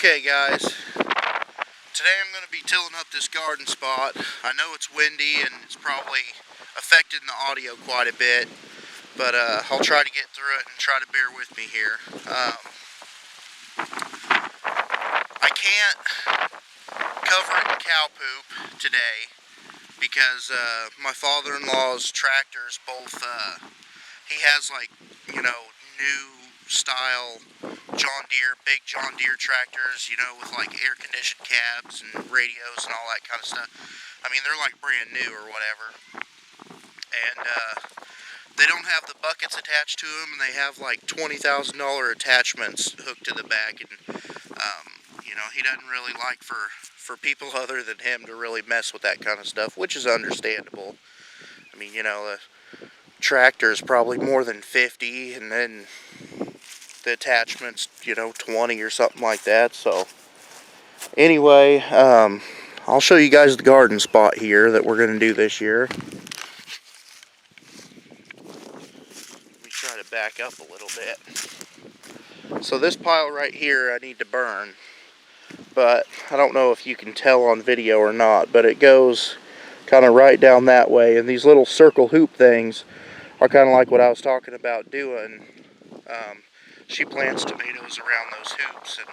Okay guys, today I'm going to be tilling up this garden spot. I know it's windy and it's probably affecting the audio quite a bit, but I'll try to get through it and try to bear with me here. I can't cover it in cow poop today because my father-in-law's tractors both, he has like, you know, new style big John Deere tractors, you know, with like air conditioned cabs and radios and all that kind of stuff. I mean, they're like brand new or whatever. And they don't have the buckets attached to them, and they have like $20,000 attachments hooked to the back. And you know, he doesn't really like for people other than him to really mess with that kind of stuff, which is understandable. I mean, you know, the tractor's probably more than 50, and then the attachment's, you know, 20 or something like that. So anyway, I'll show you guys the garden spot here that we're going to do this year. Let me try to back up a little bit. So this pile right here I need to burn, but I don't know if you can tell on video or not, but it goes kind of right down that way, and these little circle hoop things are kind of like what I was talking about doing. She plants tomatoes around those hoops and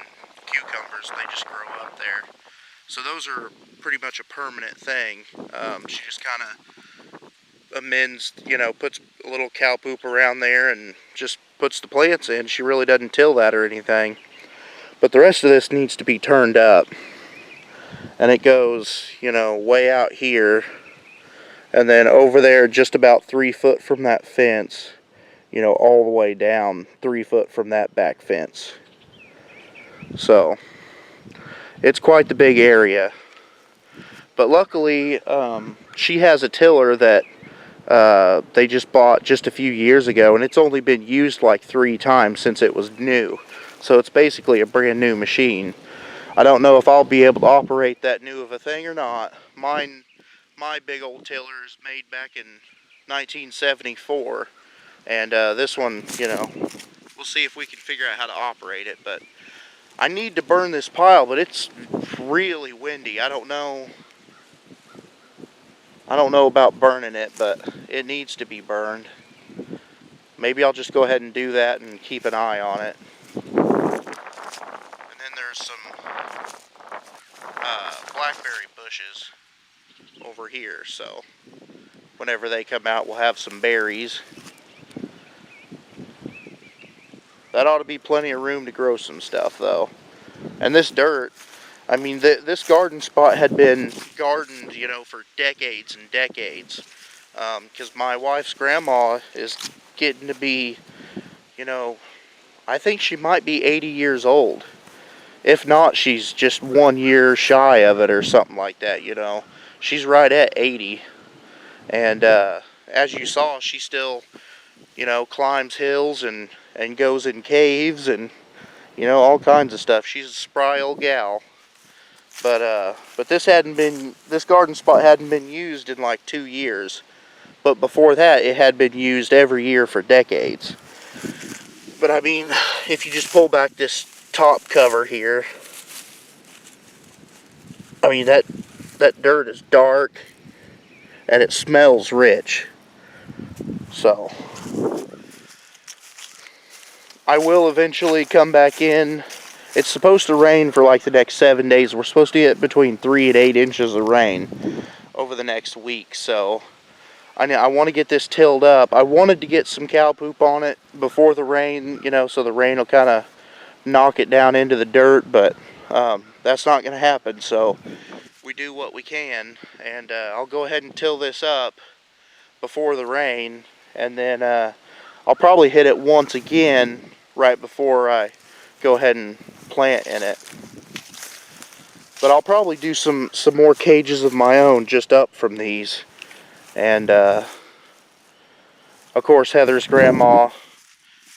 cucumbers, they just grow up there. So those are pretty much a permanent thing. She just kind of amends, you know, puts a little cow poop around there and just puts the plants in. She really doesn't till that or anything. But the rest of this needs to be turned up. And it goes, you know, way out here. And then over there, just about 3 foot from that fence, you know, all the way down 3 foot from that back fence. So it's quite the big area. But luckily, she has a tiller that they just bought just a few years ago, and it's only been used like 3 times since it was new. So it's basically a brand new machine. I don't know if I'll be able to operate that new of a thing or not. My big old tiller is made back in 1974. And this one, you know, we'll see if we can figure out how to operate it. But I need to burn this pile, but it's really windy. I don't know about burning it, but it needs to be burned. Maybe I'll just go ahead and do that and keep an eye on it. And then there's some blackberry bushes over here, so whenever they come out, we'll have some berries. That ought to be plenty of room to grow some stuff, though. And this dirt, I mean, this garden spot had been gardened, you know, for decades and decades. Because my wife's grandma is getting to be, you know, I think she might be 80 years old. If not, she's just 1 year shy of it or something like that, you know. She's right at 80. And as you saw, she still, you know, climbs hills and goes in caves and, you know, all kinds of stuff. She's a spry old gal. But this garden spot hadn't been used in like 2 years. But before that, it had been used every year for decades. But I mean, if you just pull back this top cover here, I mean, that dirt is dark and it smells rich. So I will eventually come back in. It's supposed to rain for like the next 7 days. We're supposed to get between 3 and 8 inches of rain over the next week. So I want to get this tilled up. I wanted to get some cow poop on it before the rain, you know, so the rain will kind of knock it down into the dirt. But that's not going to happen. So we do what we can. And I'll go ahead and till this up before the rain. And then I'll probably hit it once again right before I go ahead and plant in it. But I'll probably do some more cages of my own just up from these. And of course, Heather's grandma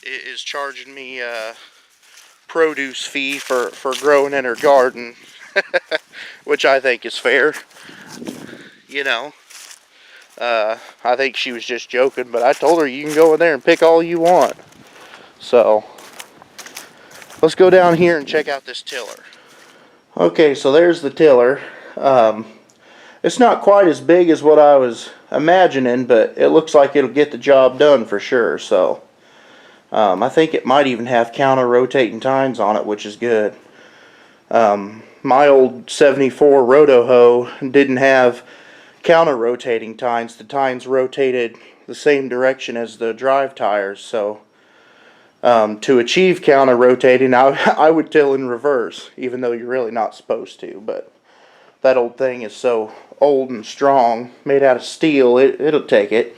is charging me a produce fee for growing in her garden, which I think is fair. You know, I think she was just joking, but I told her you can go in there and pick all you want. So let's go down here and check out this tiller. Okay, so there's the tiller. It's not quite as big as what I was imagining, but it looks like it'll get the job done for sure. So I think it might even have counter rotating tines on it, which is good. My old 74 roto hoe didn't have counter rotating tines. The tines rotated the same direction as the drive tires, so to achieve counter rotating, I would till in reverse, even though you're really not supposed to. But that old thing is so old and strong, made out of steel, it'll take it.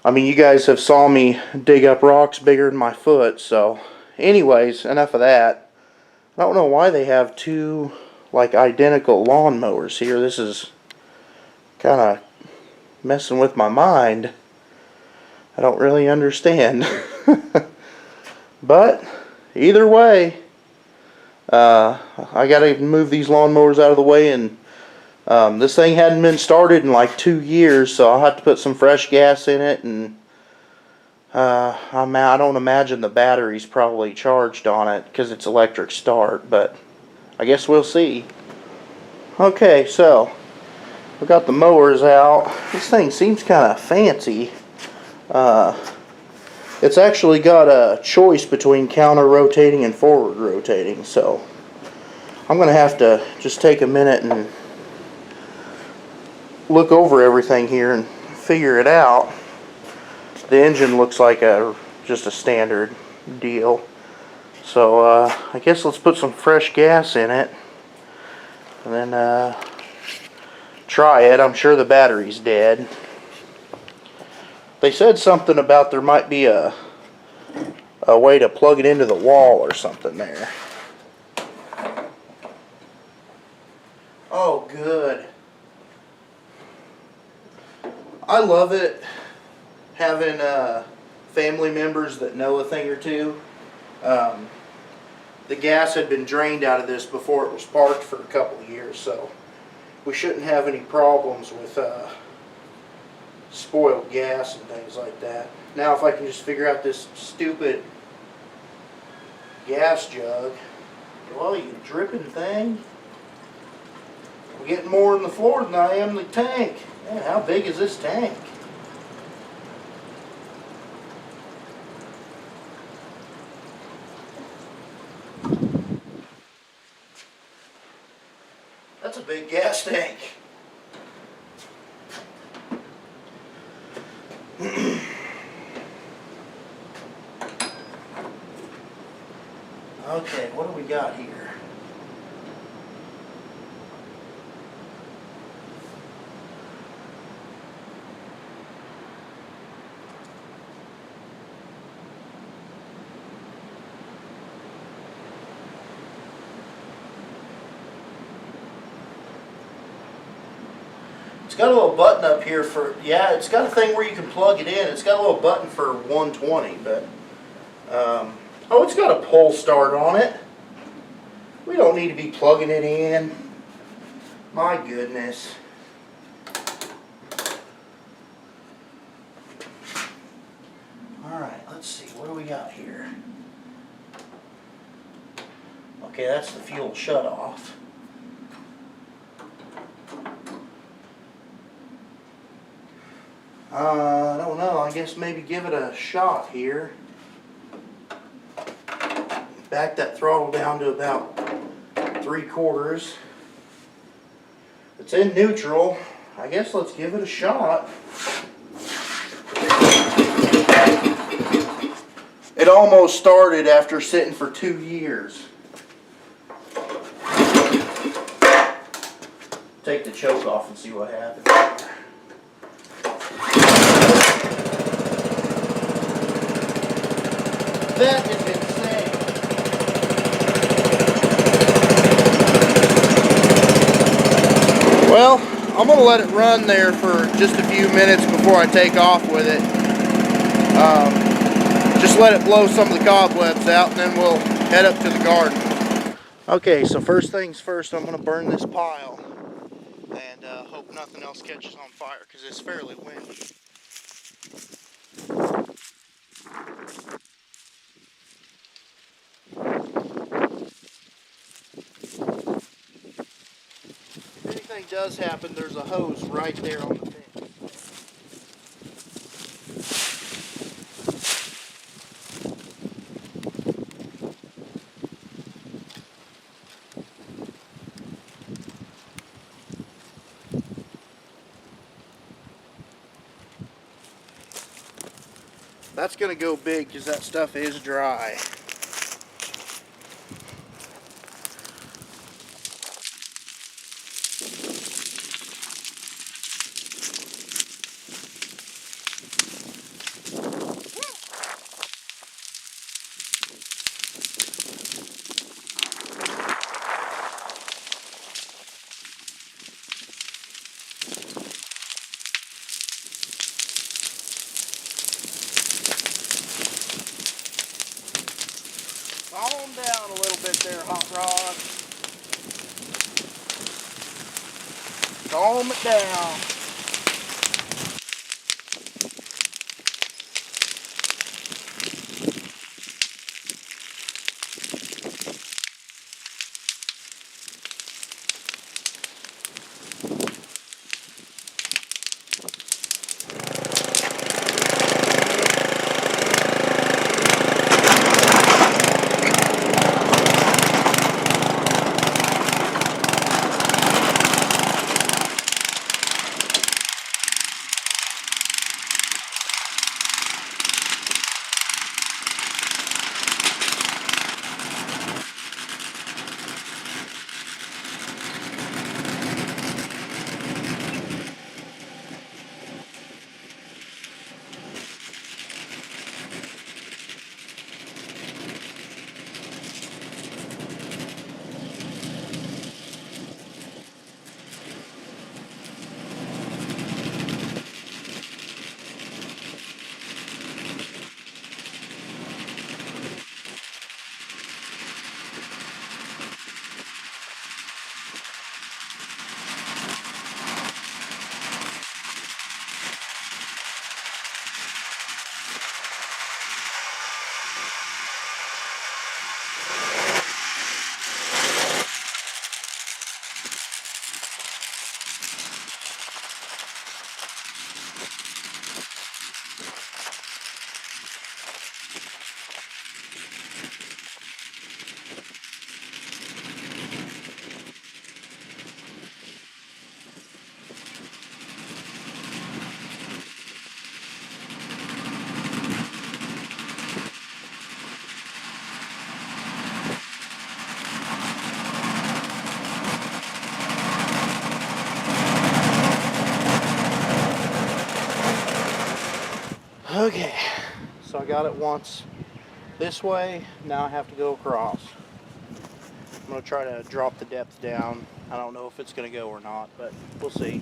I mean, you guys have saw me dig up rocks bigger than my foot, so anyways, enough of that. I don't know why they have two like identical lawnmowers here. This is kind of messing with my mind. I don't really understand. But either way, I gotta move these lawnmowers out of the way, and this thing hadn't been started in like 2 years, so I'll have to put some fresh gas in it, and I don't imagine the battery's probably charged on it because it's electric start, but I guess we'll see. Okay, so we got the mowers out. This thing seems kind of fancy. It's actually got a choice between counter rotating and forward rotating, so I'm going to have to just take a minute and look over everything here and figure it out. The engine looks like just a standard deal, so I guess let's put some fresh gas in it and then try it. I'm sure the battery's dead. They said something about there might be a way to plug it into the wall or something there. Oh, good. I love it having family members that know a thing or two. The gas had been drained out of this before it was parked for a couple of years, so we shouldn't have any problems with spoiled gas and things like that. Now if I can just figure out this stupid gas jug. Well, you dripping thing. I'm getting more in the floor than I am the tank. Man, how big is this tank? That's a big gas tank. Okay, what do we got here? It's got a little button up here for, yeah, it's got a thing where you can plug it in. It's got a little button for 120, but, oh, it's got a pull start on it. We don't need to be plugging it in. My goodness. Alright, let's see, what do we got here? Okay, that's the fuel shutoff. I don't know, I guess maybe give it a shot here. Back that throttle down to about 3/4. It's in neutral. I guess let's give it a shot. It almost started after sitting for 2 years. Take the choke off and see what happens. That is insane. Well, I'm going to let it run there for just a few minutes before I take off with it. Just let it blow some of the cobwebs out, and then we'll head up to the garden. Okay, so first things first, I'm going to burn this pile and hope nothing else catches on fire because it's fairly windy. anything does happen, there's a hose right there on the fence. That's going to go big because that stuff is dry. Calm down a little bit there, Hot Rod. Calm it down. Okay, so I got it once this way, now I have to go across. I'm going to try to drop the depth down. I don't know if it's going to go or not, but we'll see.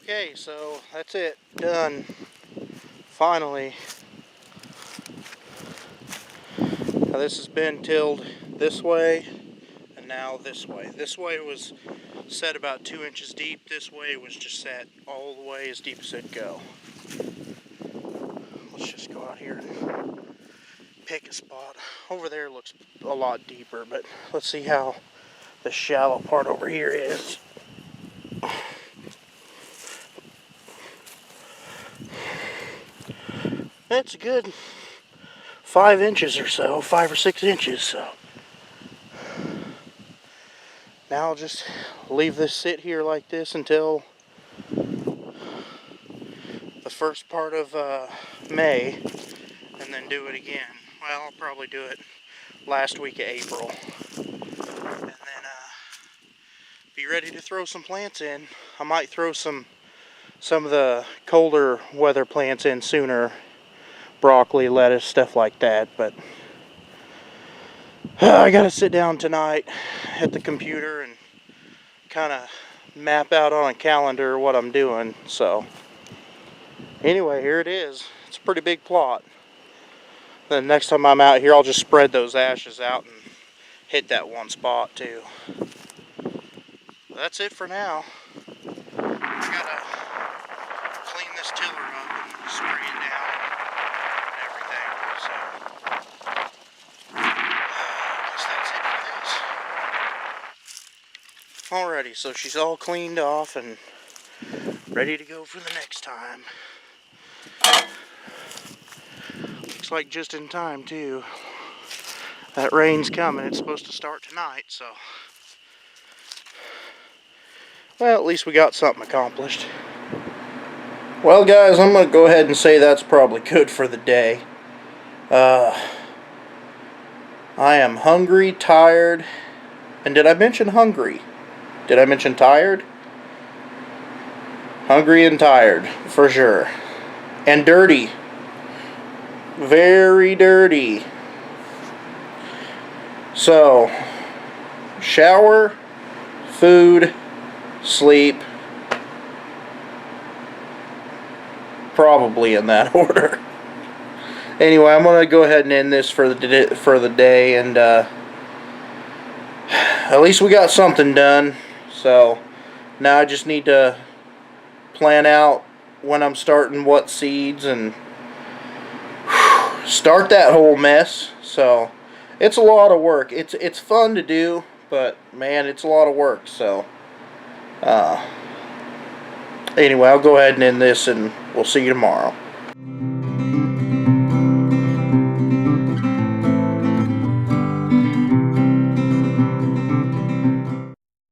Okay, so that's it. Done. Finally. Now this has been tilled this way and now this way. This way was set about 2 inches deep. This way was just set all the way as deep as it'd go. Let's just go out here and pick a spot. Over there looks a lot deeper, but let's see how the shallow part over here is. It's a good 5 inches or so, 5 or 6 inches, so. Now I'll just leave this sit here like this until the first part of May, and then do it again. Well, I'll probably do it last week of April. be ready to throw some plants in. I might throw some of the colder weather plants in sooner. Broccoli, lettuce, stuff like that. But I gotta sit down tonight at the computer and kind of map out on a calendar what I'm doing. So anyway, here it is. It's a pretty big plot. Then next time I'm out here, I'll just spread those ashes out and hit that one spot too. That's it for now. I gotta clean this tiller up and spray it down and everything. So I guess that's it for this. Alrighty, so she's all cleaned off and ready to go for the next time. Looks like just in time too. That rain's coming. It's supposed to start tonight, so well, at least we got something accomplished. Well guys, I'm going to go ahead and say that's probably good for the day. I am hungry, tired, and did I mention hungry? Did I mention tired? Hungry and tired, for sure. And dirty. Very dirty. So, shower, food, sleep, probably in that order. Anyway, I'm going to go ahead and end this for the day, and at least we got something done. So now I just need to plan out when I'm starting what seeds and start that whole mess. So it's a lot of work. It's fun to do, but man, it's a lot of work. So anyway, I'll go ahead and end this, and we'll see you tomorrow.